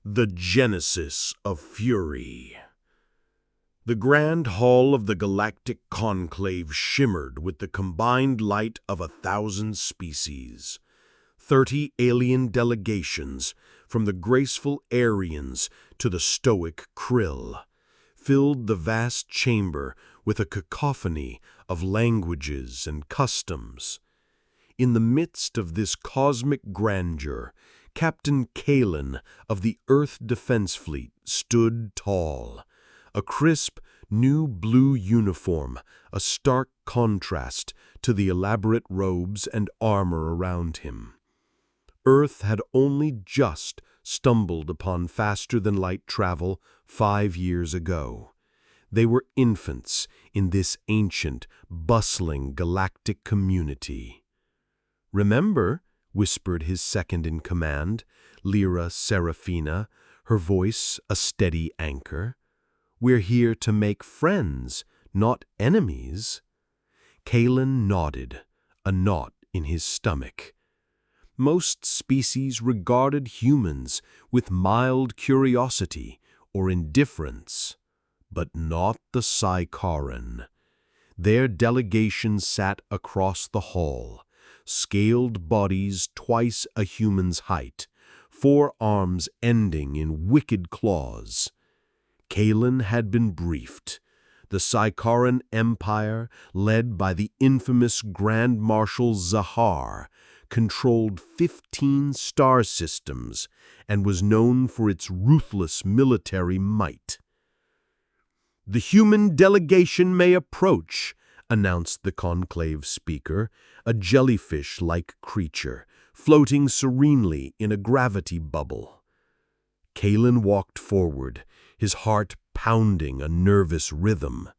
The genesis of fury. The grand hall of the Galactic conclave shimmered with the combined light of 1,000 species. 30 alien delegations, from the graceful Aryans to the stoic Krill, filled the vast chamber with a cacophony of languages and customs. In the midst of this cosmic grandeur, Captain Kaelen of the Earth Defense Fleet stood tall, a crisp, new blue uniform, a stark contrast to the elaborate robes and armor around him. Earth had only just stumbled upon faster-than-light travel 5 years ago. They were infants in this ancient, bustling galactic community. "Remember," whispered his second-in-command, Lyra Seraphina, her voice a steady anchor. "We're here to make friends, not enemies." Kaelen nodded, a knot in his stomach. Most species regarded humans with mild curiosity or indifference, but not the Vicari. Their delegation sat across the hall, scaled bodies twice a human's height, 4 arms ending in wicked claws. Kaelen had been briefed. The Vicari Empire, led by the infamous Grand Marshal Zahar, controlled 15 star systems and was known for its ruthless military might. "The human delegation may approach," announced the conclave speaker, a jellyfish-like creature, floating serenely in a gravity bubble. Kaelen walked forward, his heart pounding a nervous rhythm.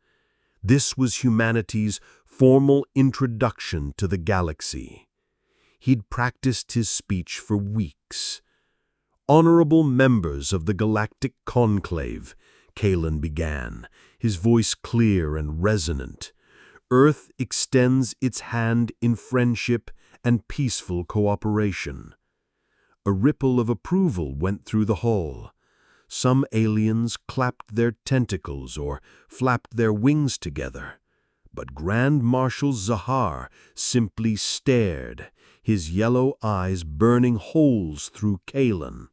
This was humanity's formal introduction to the galaxy. He'd practiced his speech for weeks. "Honorable members of the Galactic Conclave," Kaelen began, his voice clear and resonant. "Earth extends its hand in friendship and peaceful cooperation." A ripple of approval went through the hall. Some aliens clapped their tentacles or flapped their wings together. But Grand Marshal Zahar simply stared, his yellow eyes burning holes through Kaelen.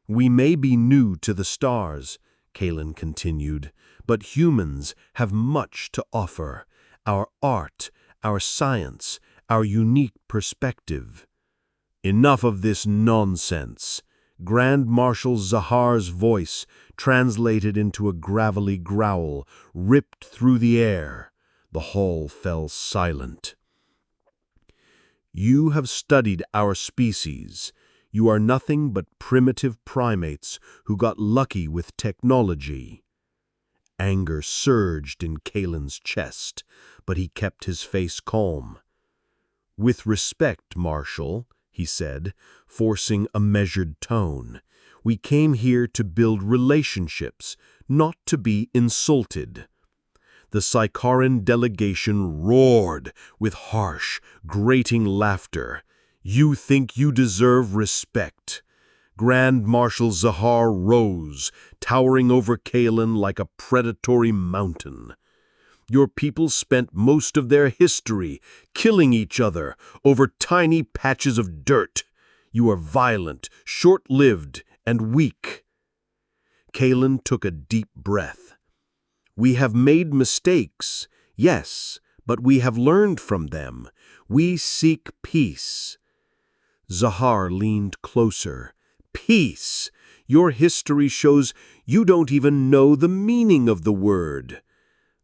"We may be new to the stars," Kaelen continued, "but humans have much to offer. Our art, our science, our unique perspective." "Enough of this nonsense." Grand Marshal Zahar's voice, translated into a gravelly growl, ripped through the air. The hall fell silent. "You have studied our species. You are nothing but primitive primates who got lucky with technology." Anger surged in Kaelen's chest, but he kept his face calm. "With respect, Marshal," he said, forcing a measured tone, "we came here to build relationships, not to be insulted." The Vicari delegation roared with harsh, grating laughter. "You think you deserve respect." Grand Marshal Zahar rose, towering over Kaelen like a predatory mountain. "Your people spent most of their history killing each other over tiny patches of dirt. You are violent, short-lived, and weak." Kaelen took a deep breath. "We have made mistakes, yes, but we have learned from them. We seek peace." Zahar leaned closer. "Peace? Your history shows you don't even know the meaning of the word."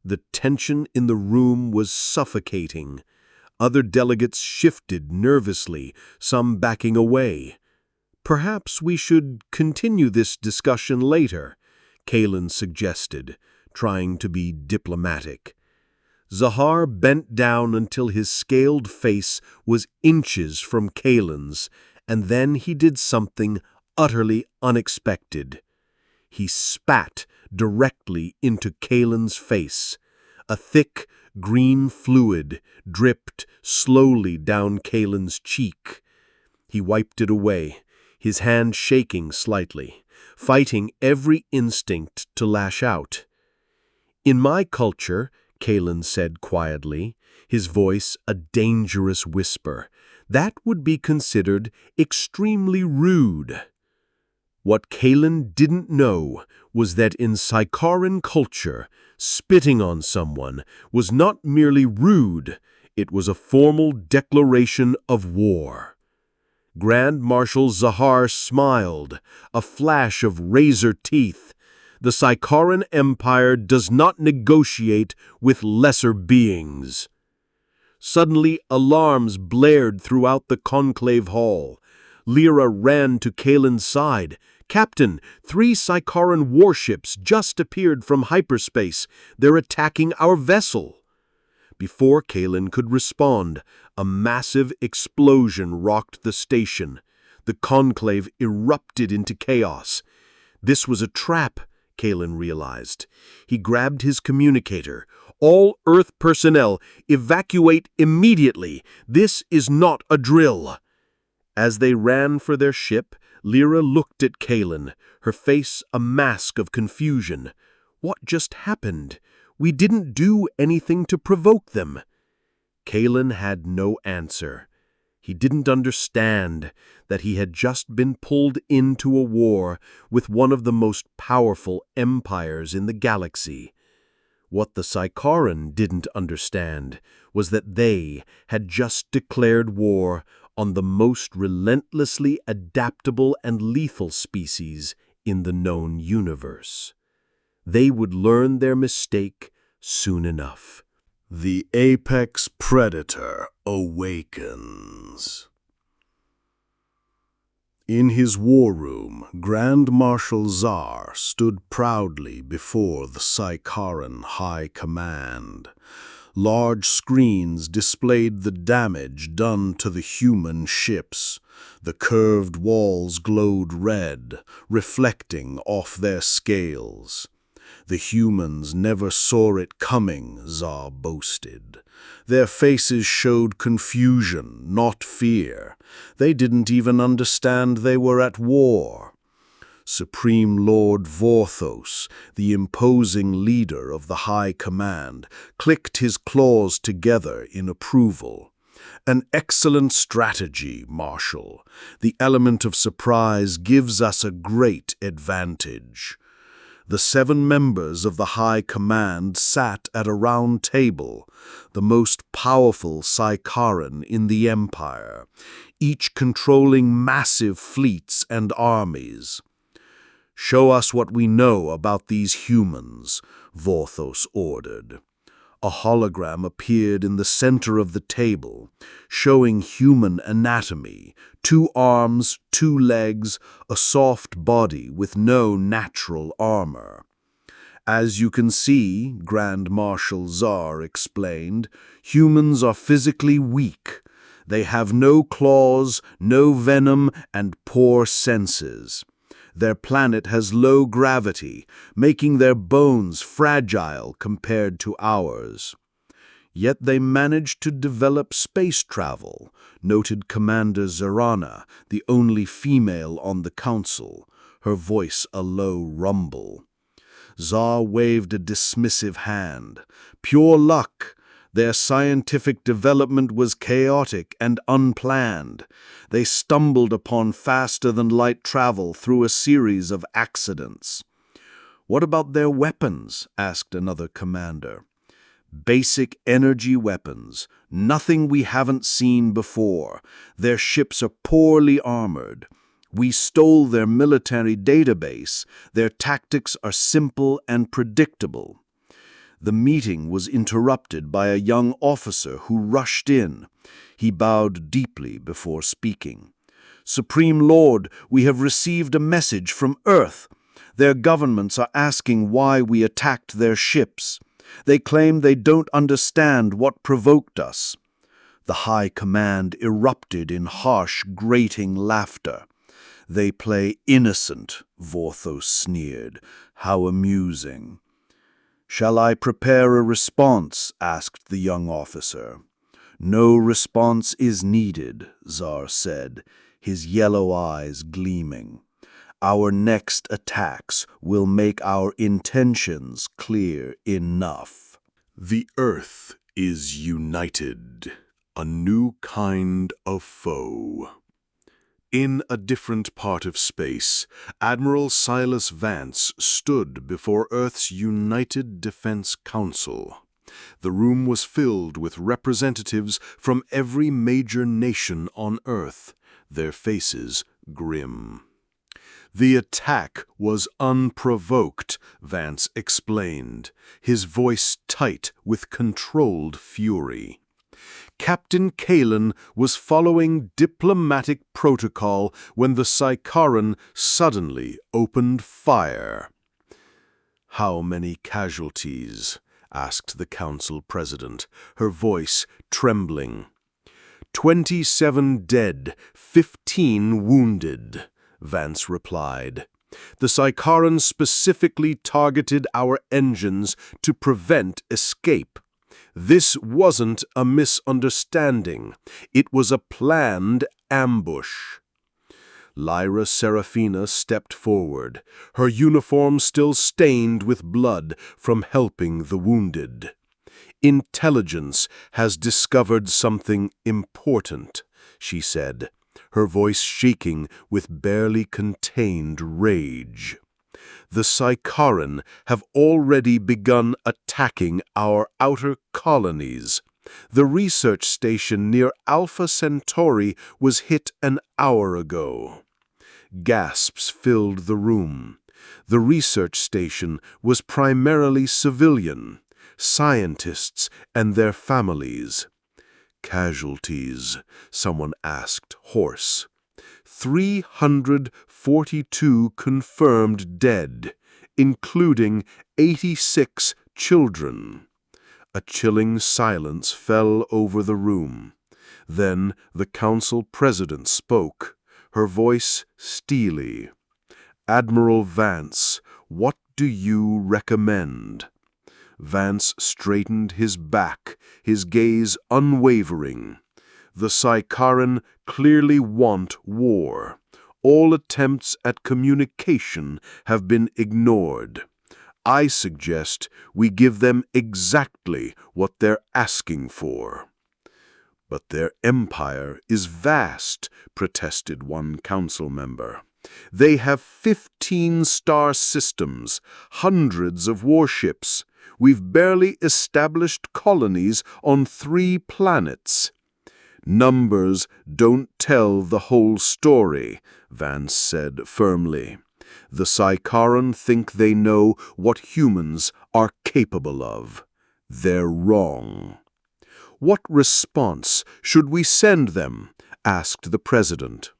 The tension in the room was suffocating. Other delegates shifted nervously, some backing away. "Perhaps we should continue this discussion later," Kaelen suggested, trying to be diplomatic. Zahar bent down until his scaled face was inches from Kaelen's, and then he did something utterly unexpected. He spat directly into Kaelen's face. A thick, green fluid dripped slowly down Kaelen's cheek. He wiped it away, his hand shaking slightly, fighting every instinct to lash out. "In my culture," Kaelen said quietly, his voice a dangerous whisper, "that would be considered extremely rude." What Kaelen didn't know was that in Sikaran culture, spitting on someone was not merely rude, it was a formal declaration of war. Grand Marshal Zahar smiled, a flash of razor teeth. The Vicari Empire does not negotiate with lesser beings. Suddenly, alarms blared throughout the conclave hall. Lyra ran to Kaelen's side. "Captain, 3 Sikaran warships just appeared from hyperspace. They're attacking our vessel." Before Kaelen could respond, a massive explosion rocked the station. The conclave erupted into chaos. This was a trap, Kaelen realized. He grabbed his communicator. "All Earth personnel, evacuate immediately. This is not a drill." As they ran for their ship, Lyra looked at Kaelen, her face a mask of confusion. "What just happened? We didn't do anything to provoke them." Kaelen had no answer. He didn't understand that he had just been pulled into a war with one of the most powerful empires in the galaxy. What the Sikaran didn't understand was that they had just declared war on the most relentlessly adaptable and lethal species in the known universe. They would learn their mistake soon enough. The apex predator awakens. In his war room, Grand Marshal Zar stood proudly before the Sikaran High Command. Large screens displayed the damage done to the human ships. The curved walls glowed red, reflecting off their scales. "The humans never saw it coming," Zar boasted. Their faces showed confusion, not fear. They didn't even understand they were at war. Supreme Lord Vorthos, the imposing leader of the High Command, clicked his claws together in approval. "An excellent strategy, Marshal. The element of surprise gives us a great advantage." The 7 members of the High Command sat at a round table, the most powerful Sikaran in the Empire, each controlling massive fleets and armies. "Show us what we know about these humans," Vorthos ordered. A hologram appeared in the center of the table, showing human anatomy: 2 arms, 2 legs, a soft body with no natural armor. "As you can see," Grand Marshal Zar explained, "humans are physically weak. They have no claws, no venom, and poor senses. Their planet has low gravity, making their bones fragile compared to ours. Yet they managed to develop space travel," noted Commander Zarana, the only female on the council, her voice a low rumble. Zar waved a dismissive hand. "Pure luck. Their scientific development was chaotic and unplanned. They stumbled upon faster-than-light travel through a series of accidents." "What about their weapons?" asked another commander. "Basic energy weapons, nothing we haven't seen before. Their ships are poorly armored. We stole their military database. Their tactics are simple and predictable." The meeting was interrupted by a young officer who rushed in. He bowed deeply before speaking. "Supreme Lord, we have received a message from Earth. Their governments are asking why we attacked their ships. They claim they don't understand what provoked us." The High Command erupted in harsh, grating laughter. "They play innocent," Vorthos sneered. "How amusing." "Shall I prepare a response?" asked the young officer. "No response is needed," Zar said. his yellow eyes gleaming. "Our next attacks will make our intentions clear enough." The Earth is united, a new kind of foe. In a different part of space, Admiral Silas Vance stood before Earth's United Defense Council. The room was filled with representatives from every major nation on Earth, their faces grim. "The attack was unprovoked," Vance explained, his voice tight with controlled fury. Captain Kaelen was following diplomatic protocol when the Vicari suddenly opened fire. "How many casualties?" asked the council president, her voice trembling. 27 dead, 15 wounded," Vance replied. "The Vicari specifically targeted our engines to prevent escape. This wasn't a misunderstanding. It was a planned ambush." Lyra Serafina stepped forward, her uniform still stained with blood from helping the wounded. "Intelligence has discovered something important," she said, her voice shaking with barely contained rage. "The Vicari have already begun attacking our outer colonies. The research station near Alpha Centauri was hit an hour ago." Gasps filled the room. The research station was primarily civilian, scientists and their families. "Casualties?" someone asked, hoarse. 342 confirmed dead, including 86 children." A chilling silence fell over the room. Then the council president spoke, her voice steely. "Admiral Vance, what do you recommend?" Vance straightened his back, his gaze unwavering. "The Vicari clearly want war. All attempts at communication have been ignored. I suggest we give them exactly what they're asking for." "But their empire is vast," protested one council member. "They have 15 star systems, hundreds of warships. We've barely established colonies on 3 planets." "Numbers don't tell the whole story," Vance said firmly. "The Vicari think they know what humans are capable of. They're wrong." "What response should we send them?" asked the president.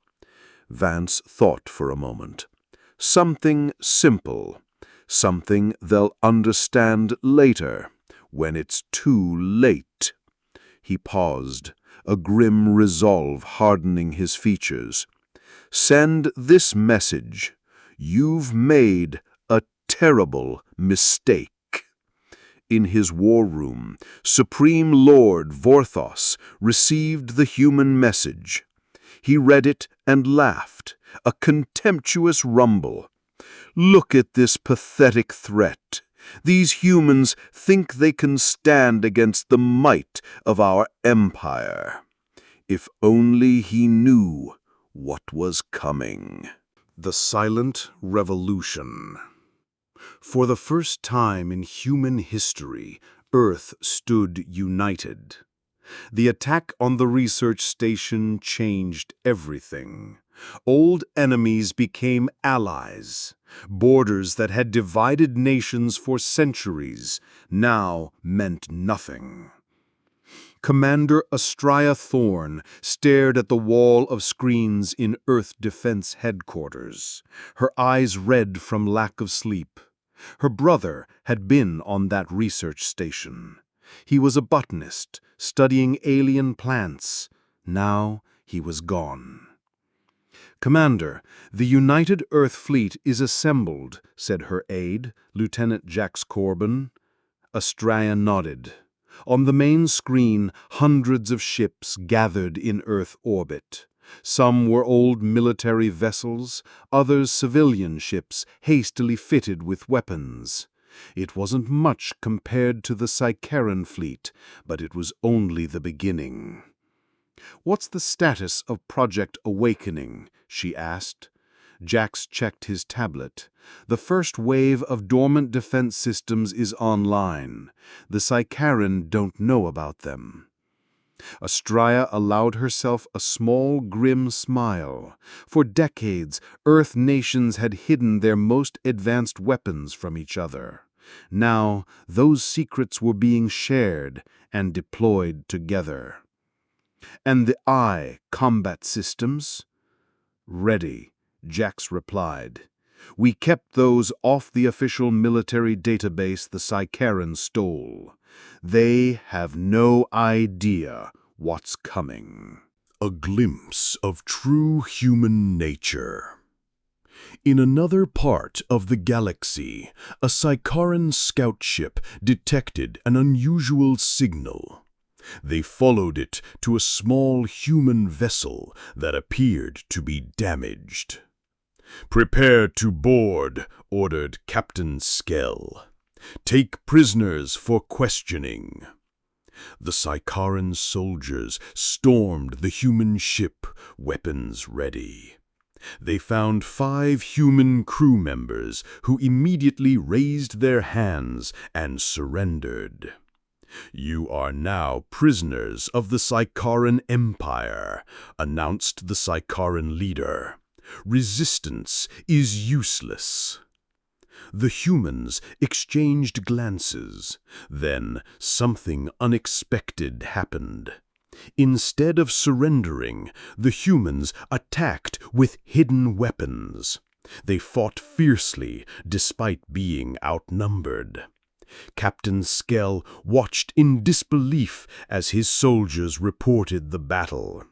Vance thought for a moment. "Something simple. Something they'll understand later, when it's too late." He paused, a grim resolve hardening his features. "Send this message. You've made a terrible mistake." In his war room, Supreme Lord Vorthos received the human message. He read it and laughed, a contemptuous rumble. "Look at this pathetic threat. These humans think they can stand against the might of our empire." If only he knew what was coming. The Silent Revolution. For the first time in human history, Earth stood united. The attack on the research station changed everything. Old enemies became allies. Borders that had divided nations for centuries now meant nothing. Commander Astraya Thorne stared at the wall of screens in Earth Defense Headquarters, her eyes red from lack of sleep. Her brother had been on that research station. He was a botanist, studying alien plants. Now he was gone. "Commander, the United Earth Fleet is assembled," said her aide, Lieutenant Jax Corbin. Astraya nodded. On the main screen, hundreds of ships gathered in Earth orbit. Some were old military vessels, others civilian ships hastily fitted with weapons. It wasn't much compared to the Vicari fleet, but it was only the beginning. "What's the status of Project Awakening?" she asked. Jax checked his tablet. "The first wave of dormant defense systems is online. The Vicari don't know about them." Astraea allowed herself a small, grim smile. For decades, Earth nations had hidden their most advanced weapons from each other. Now, those secrets were being shared and deployed together. "And the combat systems?" "Ready," Jax replied. "We kept those off the official military database the Vicari stole. They have no idea what's coming." A glimpse of true human nature. In another part of the galaxy, a Vicari scout ship detected an unusual signal. They followed it to a small human vessel that appeared to be damaged. "Prepare to board," ordered Captain Kaelen. "Take prisoners for questioning." The Vicari soldiers stormed the human ship, weapons ready. They found 5 human crew members who immediately raised their hands and surrendered. "You are now prisoners of the Vicari Empire," announced the Vicari leader. "Resistance is useless." The humans exchanged glances. Then something unexpected happened. Instead of surrendering, the humans attacked with hidden weapons. They fought fiercely despite being outnumbered. Captain Kaelen watched in disbelief as his soldiers reported the battle.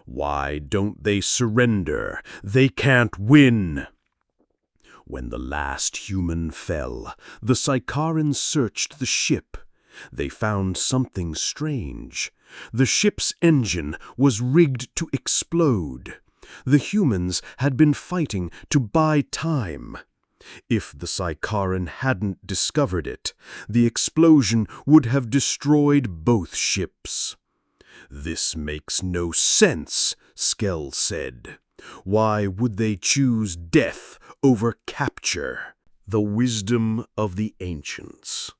"Why don't they surrender? They can't win!" When the last human fell, the Vicari searched the ship. They found something strange. The ship's engine was rigged to explode. The humans had been fighting to buy time. If the Vicari hadn't discovered it, the explosion would have destroyed both ships. "This makes no sense," Kaelen said. "Why would they choose death over capture?" The wisdom of the ancients.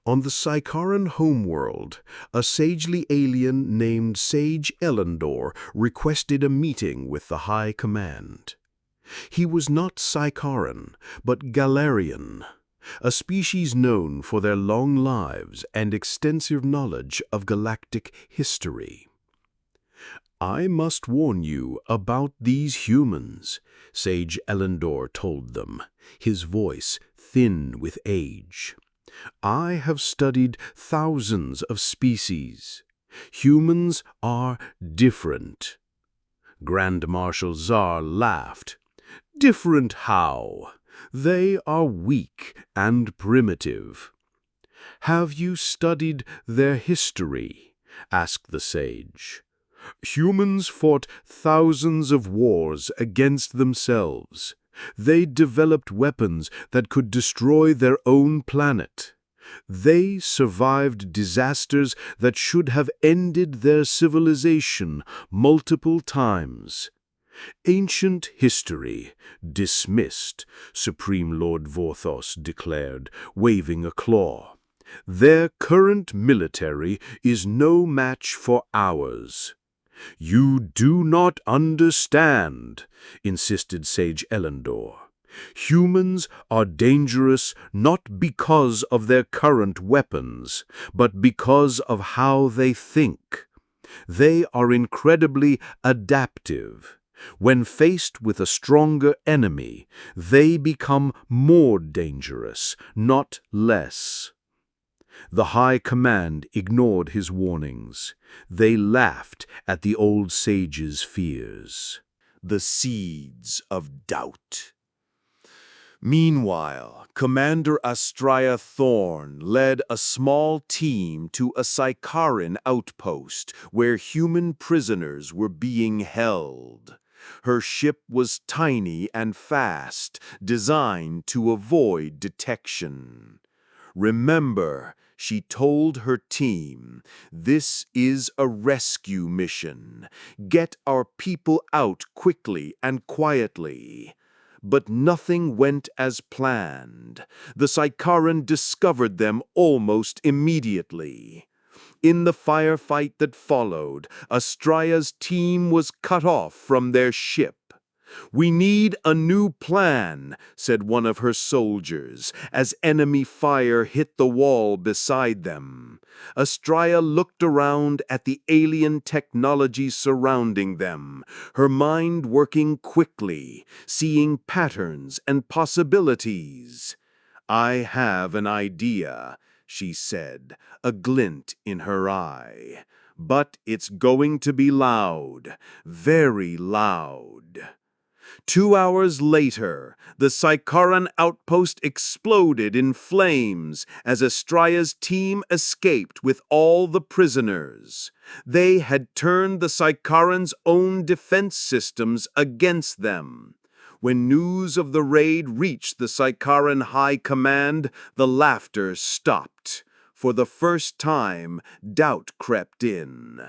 On the Vicari homeworld, a sagely alien named Sage Elendor requested a meeting with the High Command. He was not Vicari, but Galarian, a species known for their long lives and extensive knowledge of galactic history. "I must warn you about these humans," Sage Elendor told them, his voice thin with age. "I have studied thousands of species. Humans are different." Grand Marshal Zar laughed. "Different how? They are weak and primitive." "Have you studied their history?" asked the sage. "Humans fought thousands of wars against themselves. They developed weapons that could destroy their own planet. They survived disasters that should have ended their civilization multiple times. Ancient history dismissed," Supreme Lord Vorthos declared, waving a claw. "Their current military is no match for ours." "You do not understand," insisted Sage Elendor. "Humans are dangerous not because of their current weapons, but because of how they think. They are incredibly adaptive. When faced with a stronger enemy, they become more dangerous, not less." The High Command ignored his warnings. They laughed at the old sage's fears. The seeds of doubt. Meanwhile, Commander Astraea Thorn led a small team to a Sycaran outpost where human prisoners were being held. Her ship was tiny and fast, designed to avoid detection. Remember, she told her team, this is a rescue mission. Get our people out quickly and quietly. But nothing went as planned. The Sycaran discovered them almost immediately. In the firefight that followed, Astraea's team was cut off from their ship. "We need a new plan," said one of her soldiers, as enemy fire hit the wall beside them. Astraea looked around at the alien technology surrounding them, her mind working quickly, seeing patterns and possibilities. "I have an idea," she said, a glint in her eye. "But it's going to be loud, very loud." 2 hours later, the Sycaran outpost exploded in flames as Astraea's team escaped with all the prisoners. They had turned the Sycaran's own defense systems against them. When news of the raid reached the Sycaran High Command, the laughter stopped. For the first time, doubt crept in.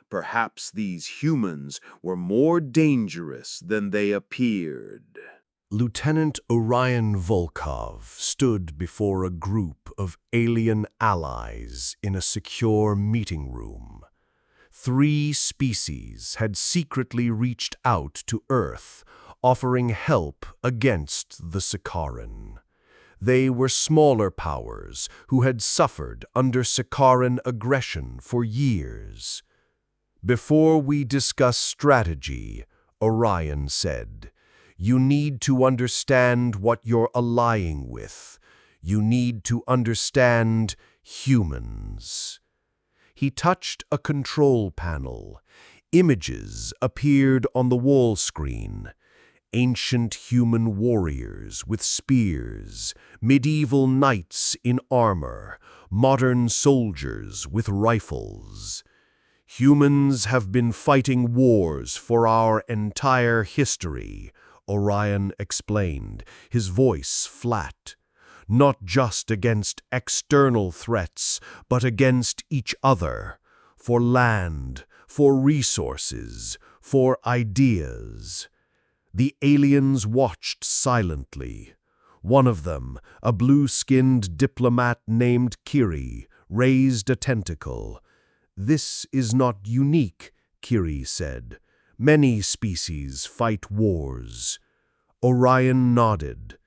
Perhaps these humans were more dangerous than they appeared. Lieutenant Orion Volkov stood before a group of alien allies in a secure meeting room. 3 species had secretly reached out to Earth, offering help against the Sycaran. They were smaller powers who had suffered under Sycaran aggression for years. "Before we discuss strategy," Orion said, "you need to understand what you're allying with. You need to understand humans." He touched a control panel. Images appeared on the wall screen. Ancient human warriors with spears, medieval knights in armor, modern soldiers with rifles. "Humans have been fighting wars for our entire history," Orion explained, his voice flat. "Not just against external threats, but against each other. For land, for resources, for ideas." The aliens watched silently. One of them, a blue-skinned diplomat named Kiri, raised a tentacle. "This is not unique," Kiri said. "Many species fight wars." Orion nodded.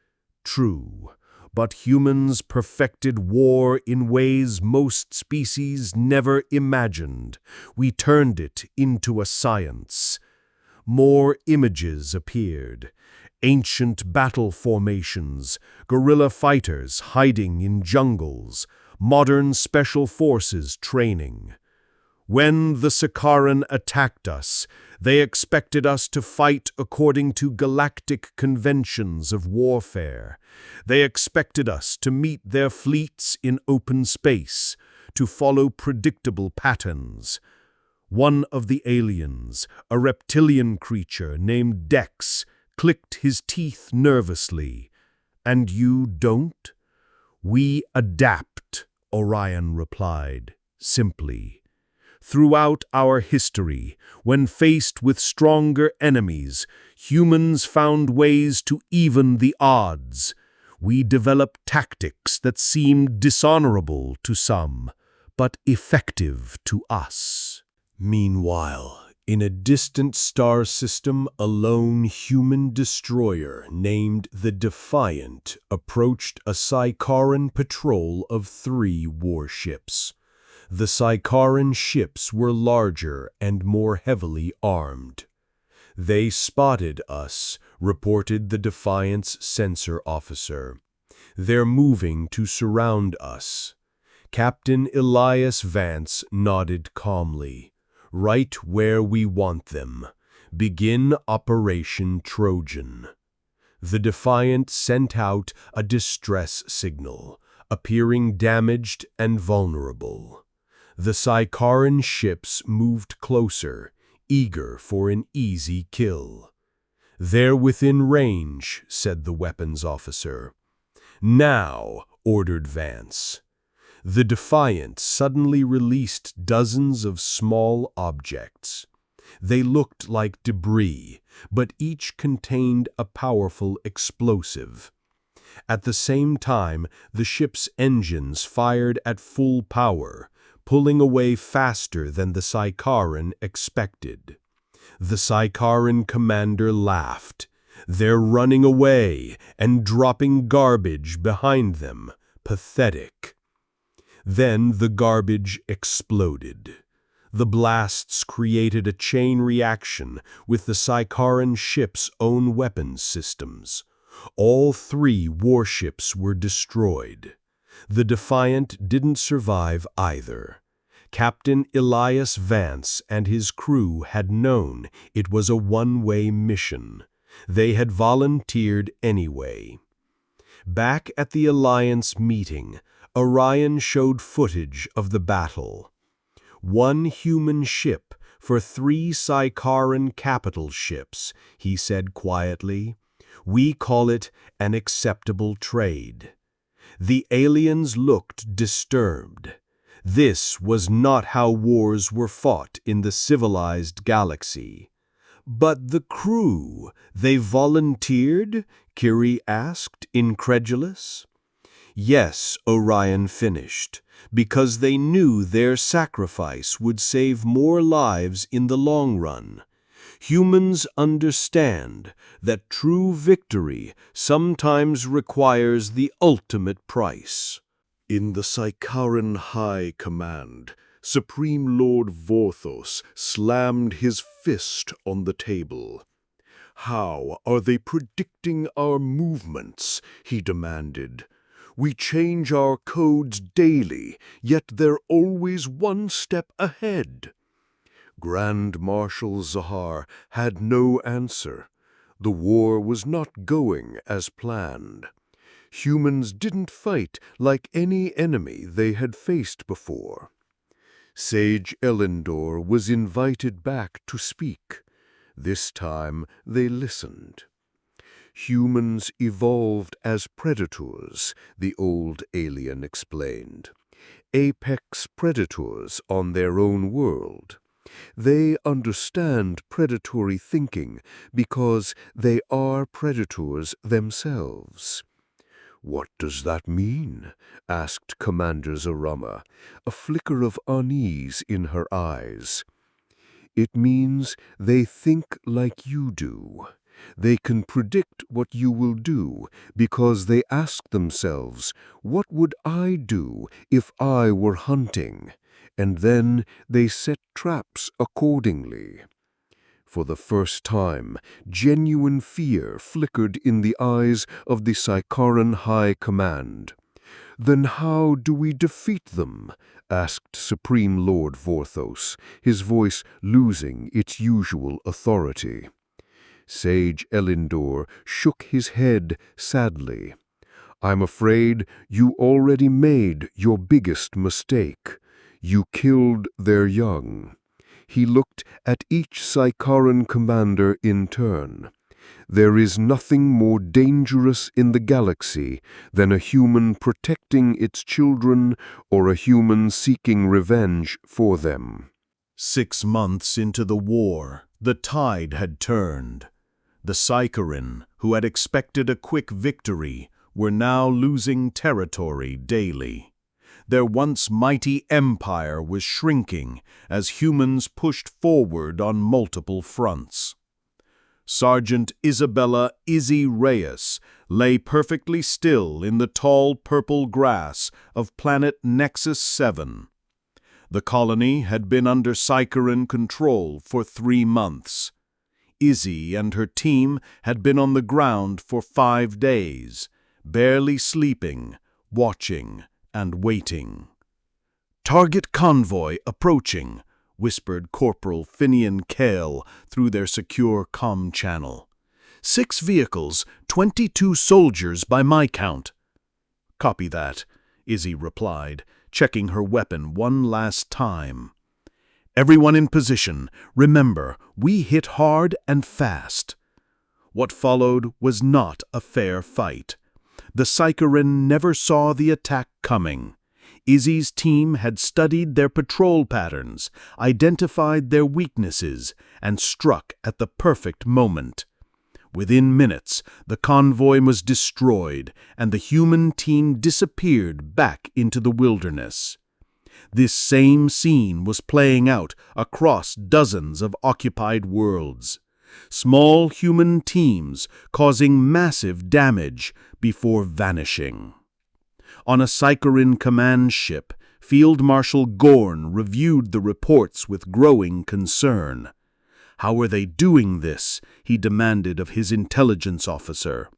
"True, but humans perfected war in ways most species never imagined. We turned it into a science." More images appeared. Ancient battle formations, guerrilla fighters hiding in jungles, modern special forces training. "When the Sycaran attacked us, they expected us to fight according to galactic conventions of warfare. They expected us to meet their fleets in open space, to follow predictable patterns." One of the aliens, a reptilian creature named Dex, clicked his teeth nervously. "And you don't?" "We adapt," Orion replied, simply. "Throughout our history, when faced with stronger enemies, humans found ways to even the odds. We developed tactics that seemed dishonorable to some, but effective to us." Meanwhile, in a distant star system, a lone human destroyer named the Defiant approached a Sycaran patrol of 3 warships. The Sycaran ships were larger and more heavily armed. "They spotted us," reported the Defiant's sensor officer. "They're moving to surround us." Captain Elias Vance nodded calmly. "Right where we want them. Begin Operation Trojan." The Defiant sent out a distress signal, appearing damaged and vulnerable. The Sikaran ships moved closer, eager for an easy kill. "They're within range," said the weapons officer. "Now," ordered Vance. The Defiant suddenly released dozens of small objects. They looked like debris, but each contained a powerful explosive. At the same time, the ship's engines fired at full power, pulling away faster than the Sikaran expected. The Sikaran commander laughed. "They're running away and dropping garbage behind them. Pathetic." Then the garbage exploded. The blasts created a chain reaction with the Sikaran ship's own weapons systems. All 3 warships were destroyed. The Defiant didn't survive either. Captain Elias Vance and his crew had known it was a one-way mission. They had volunteered anyway. Back at the Alliance meeting, Orion showed footage of the battle. 1 human ship for 3 Sikaran capital ships, he said quietly. "We call it an acceptable trade." The aliens looked disturbed. This was not how wars were fought in the civilized galaxy. "But the crew, they volunteered?" Kiri asked, incredulous. "Yes," Orion finished, "because they knew their sacrifice would save more lives in the long run. Humans understand that true victory sometimes requires the ultimate price." In the Sikaran High Command, Supreme Lord Vorthos slammed his fist on the table. "How are they predicting our movements?" he demanded. "We change our codes daily, yet they're always one step ahead." Grand Marshal Zahar had no answer. The war was not going as planned. Humans didn't fight like any enemy they had faced before. Sage Elendor was invited back to speak. This time they listened. "Humans evolved as predators," the old alien explained. "Apex predators on their own world. They understand predatory thinking because they are predators themselves." "What does that mean?" asked Commander Zarama, a flicker of unease in her eyes. "It means they think like you do. They can predict what you will do because they ask themselves, 'What would I do if I were hunting?' And then they set traps accordingly." For the first time, genuine fear flickered in the eyes of the Sikaran High Command. "Then how do we defeat them?" asked Supreme Lord Vorthos, his voice losing its usual authority. Sage Elendor shook his head sadly. "I'm afraid you already made your biggest mistake. You killed their young." He looked at each Sikaran commander in turn. "There is nothing more dangerous in the galaxy than a human protecting its children or a human seeking revenge for them." 6 months into the war, the tide had turned. The Sikaran, who had expected a quick victory, were now losing territory daily. Their once mighty empire was shrinking as humans pushed forward on multiple fronts. Sergeant Isabella Izzy Reyes lay perfectly still in the tall purple grass of planet Nexus 7. The colony had been under Sikaran control for 3 months. Izzy and her team had been on the ground for 5 days, barely sleeping, watching, and waiting. "Target convoy approaching," whispered Corporal Finian Kael through their secure comm channel. 6 vehicles, 22 soldiers by my count." "Copy that," Izzy replied, checking her weapon one last time. "Everyone in position. Remember, we hit hard and fast." What followed was not a fair fight. The Psycherin never saw the attack coming. Izzy's team had studied their patrol patterns, identified their weaknesses, and struck at the perfect moment. Within minutes, the convoy was destroyed, and the human team disappeared back into the wilderness. This same scene was playing out across dozens of occupied worlds. Small human teams causing massive damage before vanishing. On a Psycherin command ship, Field Marshal Gorn reviewed the reports with growing concern. "How are they doing this?" he demanded of his intelligence officer.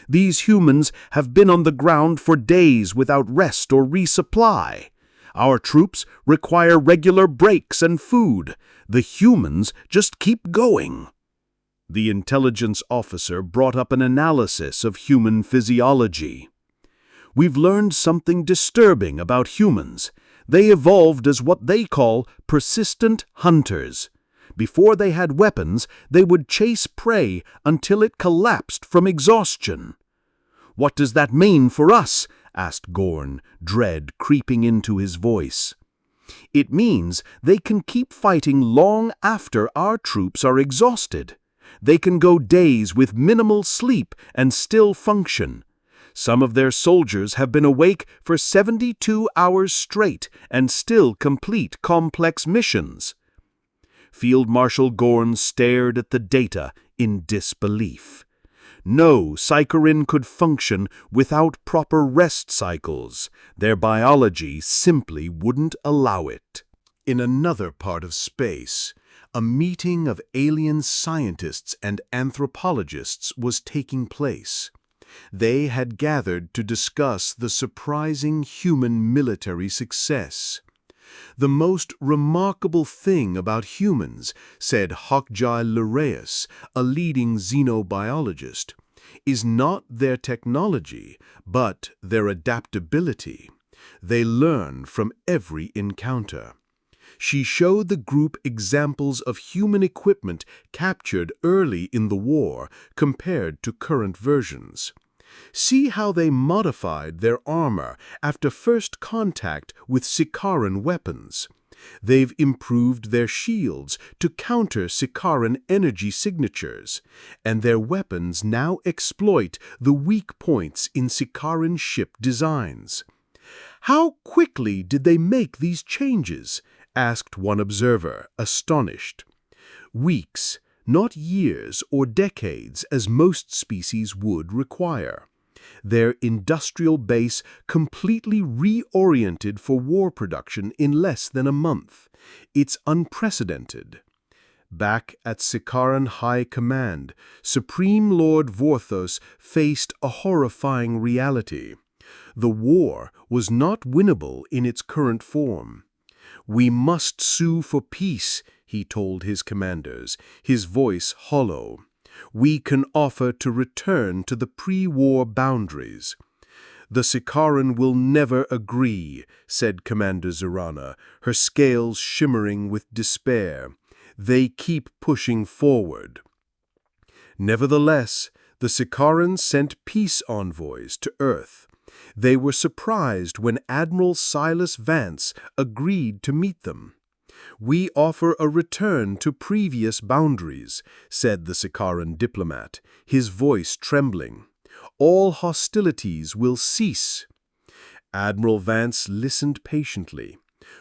"These humans have been on the ground for days without rest or resupply. Our troops require regular breaks and food. The humans just keep going." The intelligence officer brought up an analysis of human physiology. "We've learned something disturbing about humans. They evolved as what they call persistent hunters. Before they had weapons, they would chase prey until it collapsed from exhaustion." "What does that mean for us?" asked Gorn, dread creeping into his voice. "It means they can keep fighting long after our troops are exhausted. They can go days with minimal sleep and still function. Some of their soldiers have been awake for 72 hours straight and still complete complex missions." Field Marshal Gorn stared at the data in disbelief. No Psycherin could function without proper rest cycles. Their biology simply wouldn't allow it. In another part of space, a meeting of alien scientists and anthropologists was taking place. They had gathered to discuss the surprising human military success. "The most remarkable thing about humans," said Hokjai Luraeus, a leading xenobiologist, "is not their technology, but their adaptability. They learn from every encounter." She showed the group examples of human equipment captured early in the war compared to current versions. "See how they modified their armor after first contact with Sikaran weapons. They've improved their shields to counter Sikaran energy signatures, and their weapons now exploit the weak points in Sikaran ship designs." "How quickly did they make these changes?" asked one observer, astonished. "Weeks, not years or decades as most species would require. Their industrial base completely reoriented for war production in less than a month. It's unprecedented." Back at Sikaran High Command, Supreme Lord Vorthos faced a horrifying reality. The war was not winnable in its current form. "We must sue for peace," he told his commanders, his voice hollow. "We can offer to return to the pre-war boundaries." "The Sikaran will never agree," said Commander Zirana, her scales shimmering with despair. "They keep pushing forward." Nevertheless, the Sikaran sent peace envoys to Earth. They were surprised when Admiral Silas Vance agreed to meet them. "We offer a return to previous boundaries," said the Sikaran diplomat, his voice trembling. "All hostilities will cease." Admiral Vance listened patiently.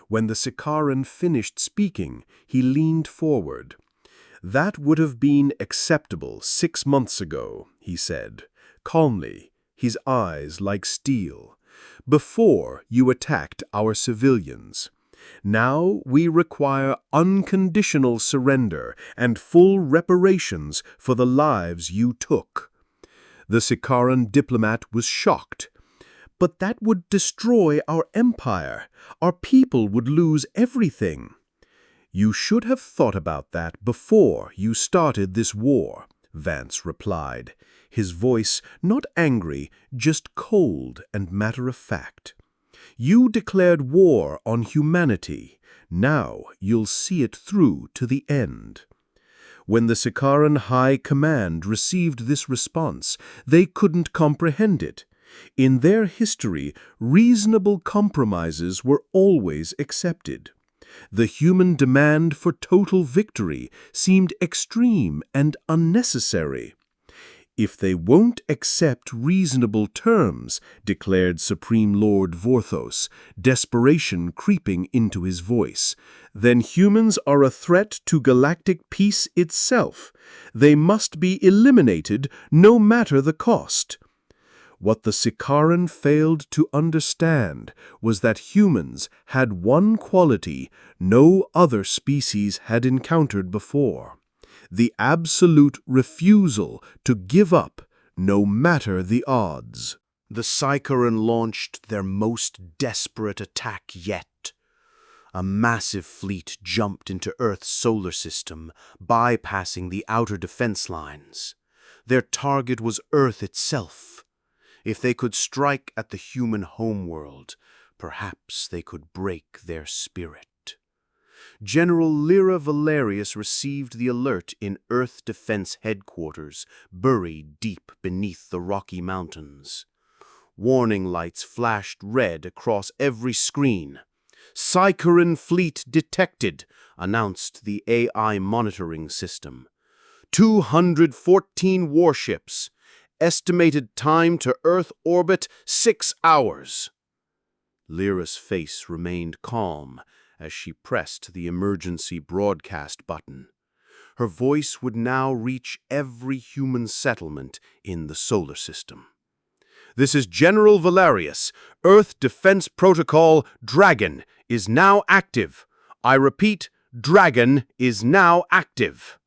When the Sikaran finished speaking, he leaned forward. "That would have been acceptable 6 months ago," he said, calmly, his eyes like steel, "before you attacked our civilians. Now we require unconditional surrender and full reparations for the lives you took." The Sikaran diplomat was shocked. "But that would destroy our empire. Our people would lose everything." "You should have thought about that before you started this war," Vance replied, his voice not angry, just cold and matter-of-fact. "You declared war on humanity. Now you'll see it through to the end." When the Sikaran High Command received this response, they couldn't comprehend it. In their history, reasonable compromises were always accepted. The human demand for total victory seemed extreme and unnecessary. "If they won't accept reasonable terms," declared Supreme Lord Vorthos, desperation creeping into his voice, "then humans are a threat to galactic peace itself. They must be eliminated no matter the cost." What the Sikaran failed to understand was that humans had one quality no other species had encountered before: the absolute refusal to give up, no matter the odds. The Sikaran launched their most desperate attack yet. A massive fleet jumped into Earth's solar system, bypassing the outer defense lines. Their target was Earth itself. If they could strike at the human homeworld, perhaps they could break their spirit. General Lyra Valerius received the alert in Earth Defense Headquarters, buried deep beneath the Rocky Mountains. Warning lights flashed red across every screen. "Sikaran fleet detected," announced the AI monitoring system. 214 warships. Estimated time to Earth orbit 6 hours. Lyra's face remained calm as she pressed the emergency broadcast button. Her voice would now reach every human settlement in the solar system. "This is General Valerius. Earth Defense Protocol Dragon is now active. I repeat, Dragon is now active."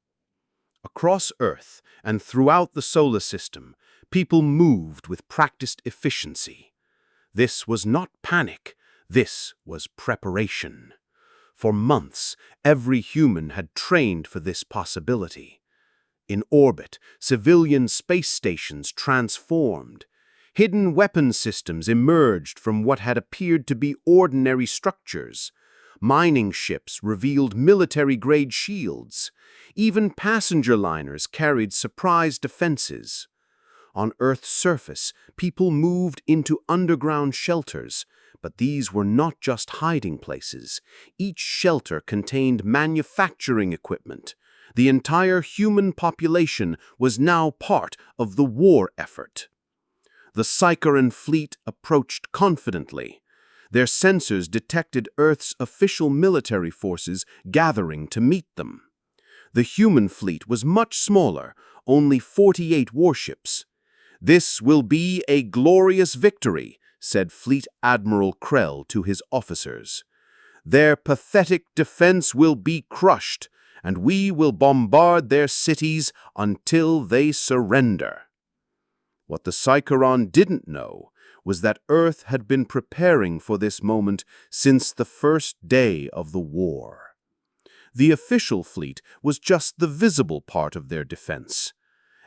Across Earth and throughout the solar system, people moved with practiced efficiency. This was not panic. This was preparation. For months, every human had trained for this possibility. In orbit, civilian space stations transformed. Hidden weapon systems emerged from what had appeared to be ordinary structures. Mining ships revealed military-grade shields. Even passenger liners carried surprise defenses. On Earth's surface, people moved into underground shelters, but these were not just hiding places. Each shelter contained manufacturing equipment. The entire human population was now part of the war effort. The Sikaran fleet approached confidently. Their sensors detected Earth's official military forces gathering to meet them. The human fleet was much smaller, only 48 warships. "This will be a glorious victory," said Fleet Admiral Krell to his officers. "Their pathetic defense will be crushed, and we will bombard their cities until they surrender." What the Sikaran didn't know was that Earth had been preparing for this moment since the first day of the war. The official fleet was just the visible part of their defense.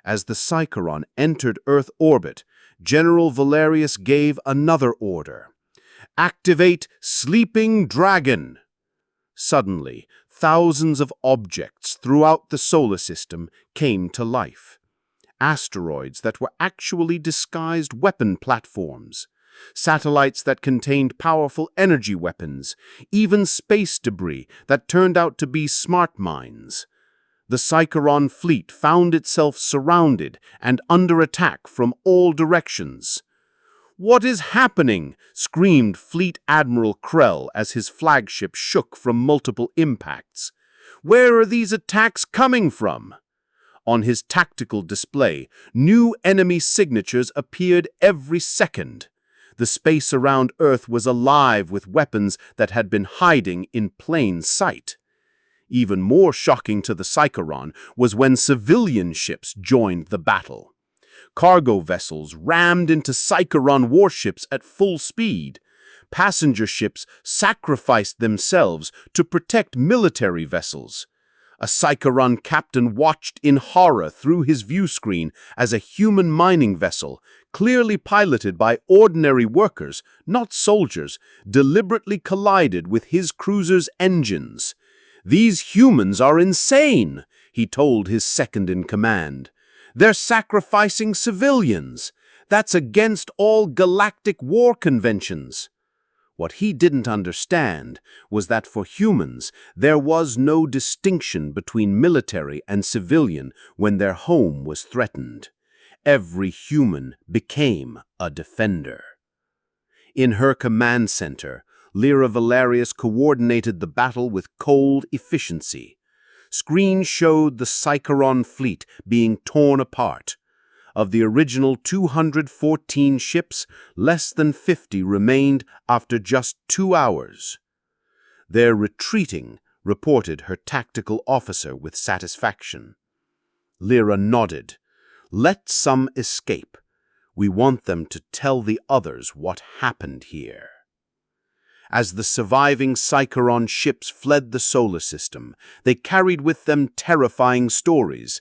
As the Sikaran entered Earth orbit, General Valerius gave another order: "Activate Sleeping Dragon." Suddenly, thousands of objects throughout the solar system came to life. Asteroids that were actually disguised weapon platforms, satellites that contained powerful energy weapons, even space debris that turned out to be smart mines. The Sikaran fleet found itself surrounded and under attack from all directions. "What is happening?" screamed Fleet Admiral Krell as his flagship shook from multiple impacts. "Where are these attacks coming from?" On his tactical display, new enemy signatures appeared every second. The space around Earth was alive with weapons that had been hiding in plain sight. Even more shocking to the Sikaran was when civilian ships joined the battle. Cargo vessels rammed into Sikaran warships at full speed. Passenger ships sacrificed themselves to protect military vessels. A Psycheron captain watched in horror through his view screen as a human mining vessel, clearly piloted by ordinary workers, not soldiers, deliberately collided with his cruiser's engines. "These humans are insane," he told his second-in-command. "They're sacrificing civilians. That's against all galactic war conventions." What he didn't understand was that for humans, there was no distinction between military and civilian when their home was threatened. Every human became a defender. In her command center, Lyra Valerius coordinated the battle with cold efficiency. Screens showed the Psycheron fleet being torn apart. Of the original 214 ships, less than 50 remained after just 2 hours. "They're retreating," reported her tactical officer with satisfaction. Lyra nodded. "Let some escape. We want them to tell the others what happened here." As the surviving Psycheron ships fled the solar system, they carried with them terrifying stories.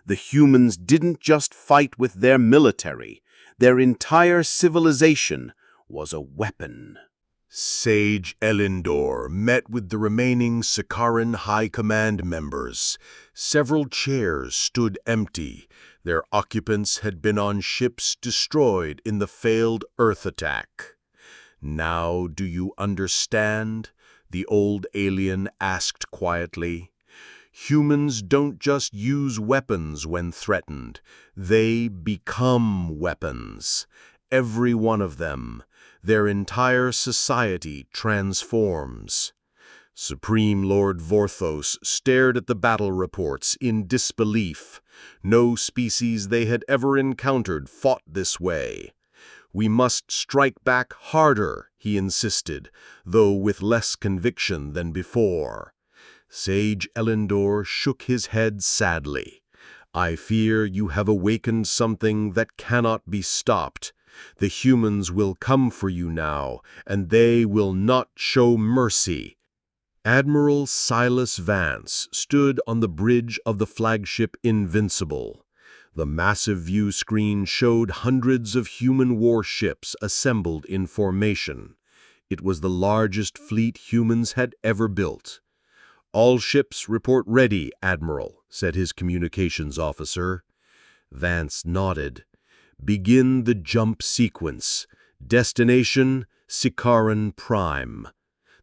The humans didn't just fight with their military. Their entire civilization was a weapon. Sage Elendor met with the remaining Sikaran High Command members. Several chairs stood empty. Their occupants had been on ships destroyed in the failed Earth attack. "Now do you understand?" the old alien asked quietly. "Humans don't just use weapons when threatened. They become weapons. Every one of them. Their entire society transforms." Supreme Lord Vorthos stared at the battle reports in disbelief. No species they had ever encountered fought this way. "We must strike back harder," he insisted, though with less conviction than before. Sage Elendor shook his head sadly. "I fear you have awakened something that cannot be stopped. The humans will come for you now, and they will not show mercy." Admiral Silas Vance stood on the bridge of the flagship Invincible. The massive view screen showed hundreds of human warships assembled in formation. It was the largest fleet humans had ever built. "All ships report ready, Admiral," said his communications officer. Vance nodded. "Begin the jump sequence. Destination, Sikaran Prime."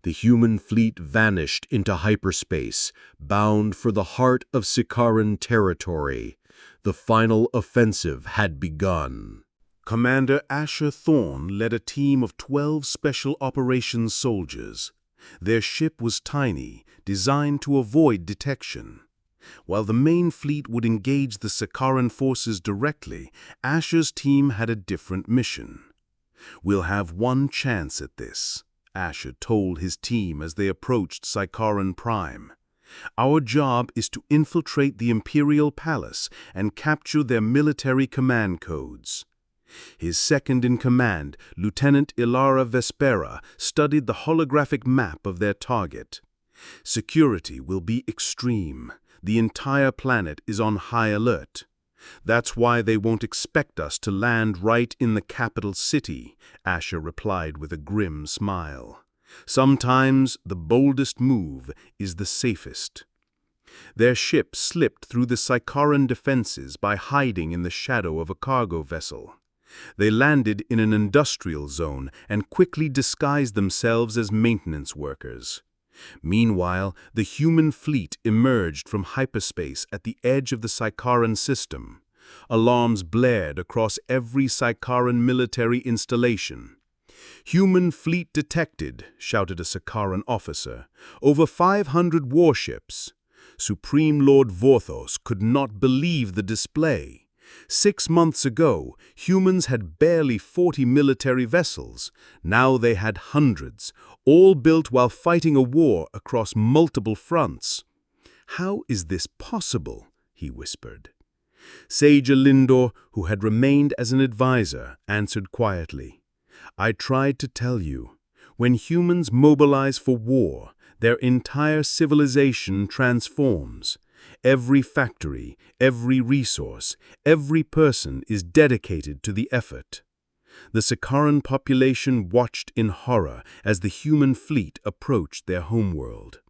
The human fleet vanished into hyperspace, bound for the heart of Sikaran territory. The final offensive had begun. Commander Asher Thorne led a team of 12 Special Operations soldiers. Their ship was tiny, designed to avoid detection. While the main fleet would engage the Sikaran forces directly, Asher's team had a different mission. "We'll have one chance at this," Asher told his team as they approached Sikaran Prime. "Our job is to infiltrate the Imperial Palace and capture their military command codes." His second-in-command, Lieutenant Ilara Vespera, studied the holographic map of their target. "Security will be extreme. The entire planet is on high alert. That's why they won't expect us to land right in the capital city," Asher replied with a grim smile. "Sometimes the boldest move is the safest." Their ship slipped through the Sikaran defenses by hiding in the shadow of a cargo vessel. They landed in an industrial zone and quickly disguised themselves as maintenance workers. Meanwhile, the human fleet emerged from hyperspace at the edge of the Sikaran system. Alarms blared across every Sikaran military installation. "Human fleet detected," shouted a Sikaran officer. "Over 500 warships." Supreme Lord Vorthos could not believe the display. 6 months ago, humans had barely 40 military vessels. Now they had hundreds, all built while fighting a war across multiple fronts. "How is this possible?" he whispered. Sage Elendor, who had remained as an advisor, answered quietly. "I tried to tell you. When humans mobilize for war, Their entire civilization transforms. Every factory, every resource, every person is dedicated to the effort. The Sakaran population watched in horror as the human fleet approached their homeworld.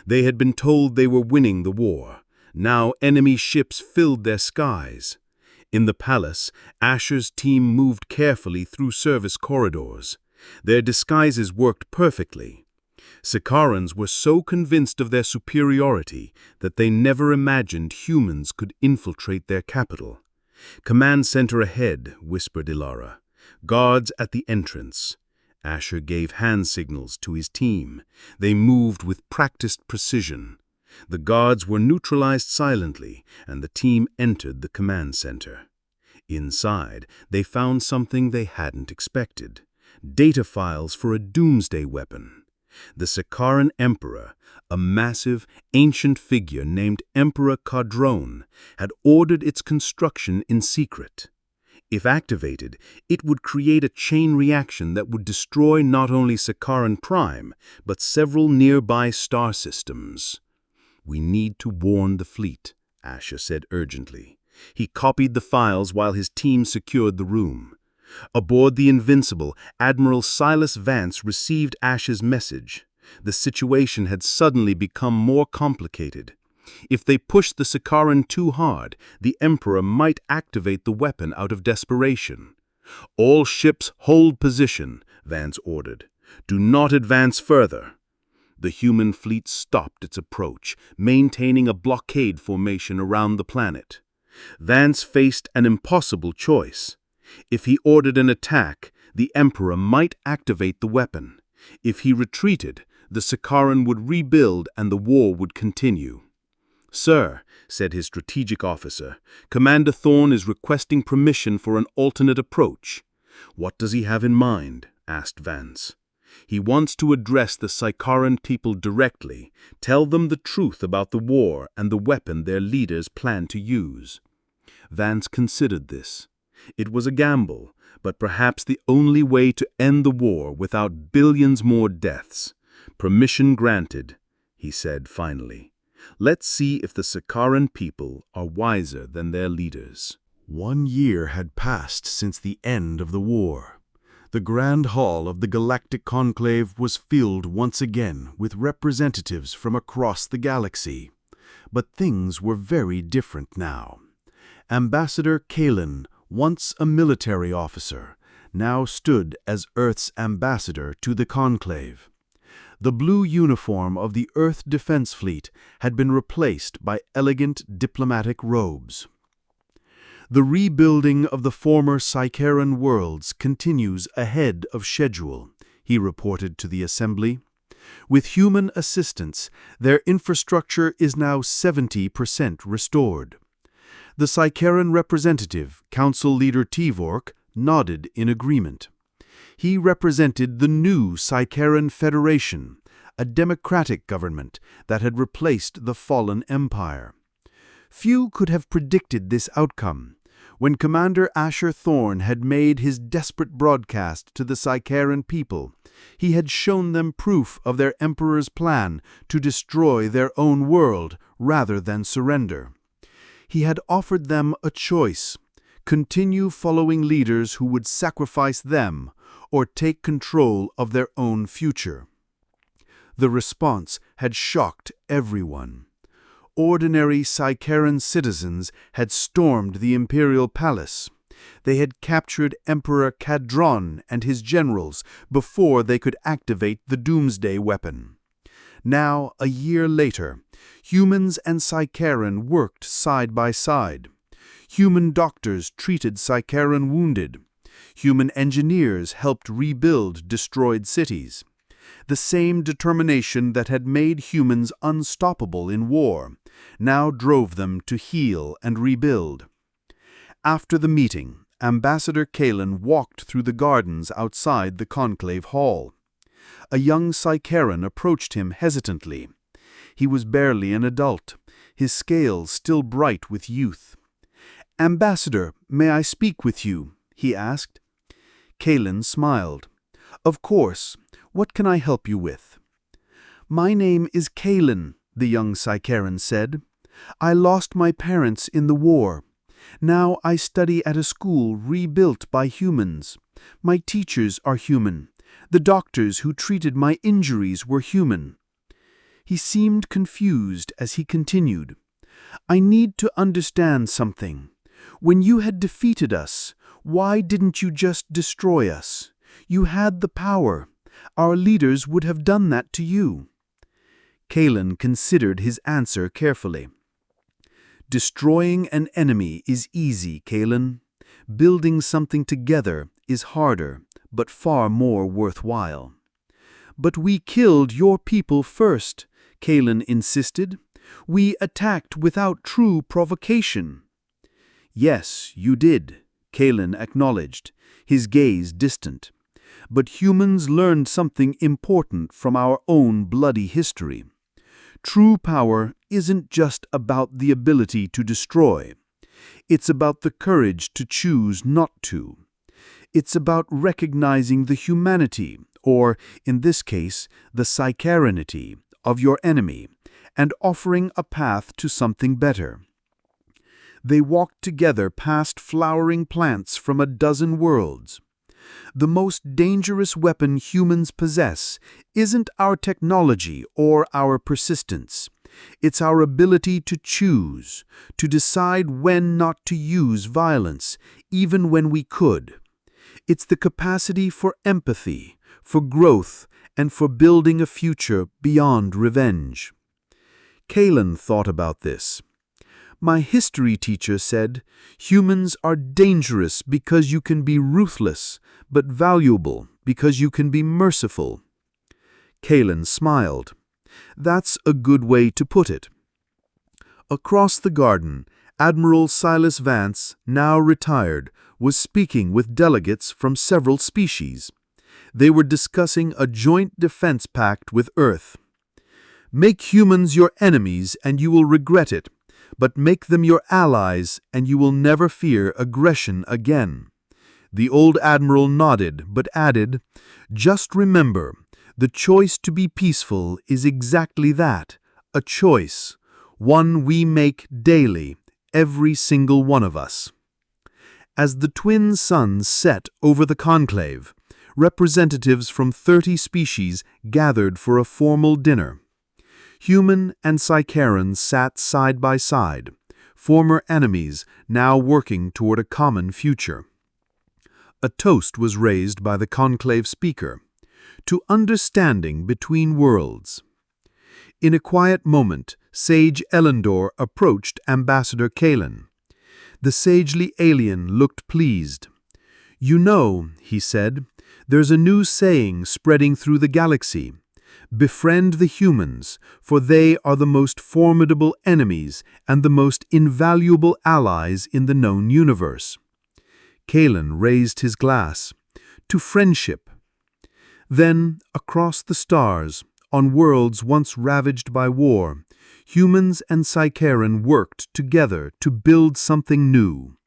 They had been told they were winning the war. Now enemy ships filled their skies. In the palace, Asher's team moved carefully through service corridors. Their disguises worked perfectly. Sakarans were so convinced of their superiority that they never imagined humans could infiltrate their capital. "Command center ahead," whispered Ilara. "Guards at the entrance." Asher gave hand signals to his team. They moved with practiced precision. The guards were neutralized silently, and the team entered the command center. Inside, they found something they hadn't expected: data files for a doomsday weapon. The Sakaran Emperor, a massive, ancient figure named Emperor Kadron, had ordered its construction in secret. If activated, it would create a chain reaction that would destroy not only Sakaran Prime, but several nearby star systems. "We need to warn the fleet," Asher said urgently. He copied the files while his team secured the room. Aboard the Invincible, Admiral Silas Vance received Asher's message. The situation had suddenly become more complicated. If they pushed the Sakaran too hard, the Emperor might activate the weapon out of desperation. "All ships hold position," Vance ordered. "Do not advance further." The human fleet stopped its approach, maintaining a blockade formation around the planet. Vance faced an impossible choice. If he ordered an attack, the Emperor might activate the weapon. If he retreated, the Sakaran would rebuild and the war would continue. "Sir," said his strategic officer, "Commander Thorne is requesting permission for an alternate approach." "What does he have in mind?" asked Vance. "He wants to address the Sakaran people directly, tell them the truth about the war and the weapon their leaders plan to use." Vance considered this. It was a gamble, but perhaps the only way to end the war without billions more deaths. "Permission granted," he said finally. "Let's see if the Sakaran people are wiser than their leaders." 1 year had passed since the end of the war. The Grand Hall of the Galactic Conclave was filled once again with representatives from across the galaxy. But things were very different now. Ambassador Kaelen, once a military officer, now stood as Earth's ambassador to the Conclave. The blue uniform of the Earth Defense Fleet had been replaced by elegant diplomatic robes. "The rebuilding of the former Sikaran worlds continues ahead of schedule," he reported to the Assembly. "With human assistance, their infrastructure is now 70% restored." The Sikaran representative, Council Leader Tivork, nodded in agreement. He represented the new Sikaran Federation, a democratic government that had replaced the fallen empire. Few could have predicted this outcome. When Commander Asher Thorne had made his desperate broadcast to the Sikaran people, he had shown them proof of their emperor's plan to destroy their own world rather than surrender. He had offered them a choice: continue following leaders who would sacrifice them or take control of their own future. The response had shocked everyone. Ordinary Sikaran citizens had stormed the imperial palace. They had captured Emperor Kadron and his generals before they could activate the doomsday weapon. Now, a year later, humans and Sikaran worked side by side. Human doctors treated Sikaran wounded. Human engineers helped rebuild destroyed cities. The same determination that had made humans unstoppable in war now drove them to heal and rebuild. After the meeting, Ambassador Kaelen walked through the gardens outside the conclave hall. A young Sikaran approached him hesitantly. He was barely an adult, his scales still bright with youth. "Ambassador, may I speak with you?" he asked. Kaelen smiled. "Of course. What can I help you with?" "My name is Kaelen," the young Sicarian said. "I lost my parents in the war. Now I study at a school rebuilt by humans. My teachers are human. The doctors who treated my injuries were human." He seemed confused as he continued. "I need to understand something. When you had defeated us, why didn't you just destroy us? You had the power. Our leaders would have done that to you." Kaelen considered his answer carefully. "Destroying an enemy is easy, Kaelen. Building something together is harder, but far more worthwhile." "But we killed your people first," Kaelen insisted. "We attacked without true provocation." "Yes, you did," Kaelen acknowledged, his gaze distant. "But humans learned something important from our own bloody history. True power isn't just about the ability to destroy. It's about the courage to choose not to. It's about recognizing the humanity, or, in this case, the Sicarianity, of your enemy, and offering a path to something better." They walked together past flowering plants from a dozen worlds. "The most dangerous weapon humans possess isn't our technology or our persistence. It's our ability to choose, to decide when not to use violence, even when we could. It's the capacity for empathy, for growth, and for building a future beyond revenge." Kaelen thought about this. "My history teacher said, humans are dangerous because you can be ruthless, but valuable because you can be merciful." Kaelen smiled. "That's a good way to put it." Across the garden, Admiral Silas Vance, now retired, was speaking with delegates from several species. They were discussing a joint defense pact with Earth. "Make humans your enemies and you will regret it, but make them your allies and you will never fear aggression again." The old admiral nodded, but added, "Just remember, the choice to be peaceful is exactly that, a choice, one we make daily, every single one of us." As the twin suns set over the conclave, representatives from 30 species gathered for a formal dinner. Human and Sicarian sat side by side, former enemies now working toward a common future. A toast was raised by the conclave speaker, to understanding between worlds. In a quiet moment, Sage Elendor approached Ambassador Kaelen. The sagely alien looked pleased. "You know," he said, "there's a new saying spreading through the galaxy. Befriend the humans, for they are the most formidable enemies and the most invaluable allies in the known universe." Kaelen raised his glass. "To friendship." Then, across the stars, on worlds once ravaged by war, humans and Sicarian worked together to build something new.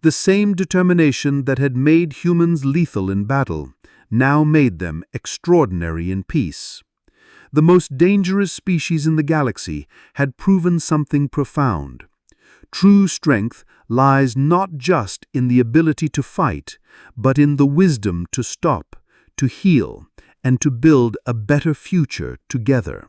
The same determination that had made humans lethal in battle now made them extraordinary in peace. The most dangerous species in the galaxy had proven something profound. True strength lies not just in the ability to fight, but in the wisdom to stop, to heal, and to build a better future together.